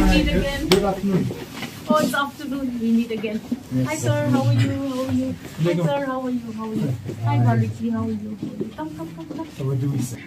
meet again. Good afternoon. Oh, it's afternoon. We meet again. Yes. Hi, sir. How are you? How are you? Hi, sir. How are you? How are you? Hi, Bariki. How are you? Come. So what do we say?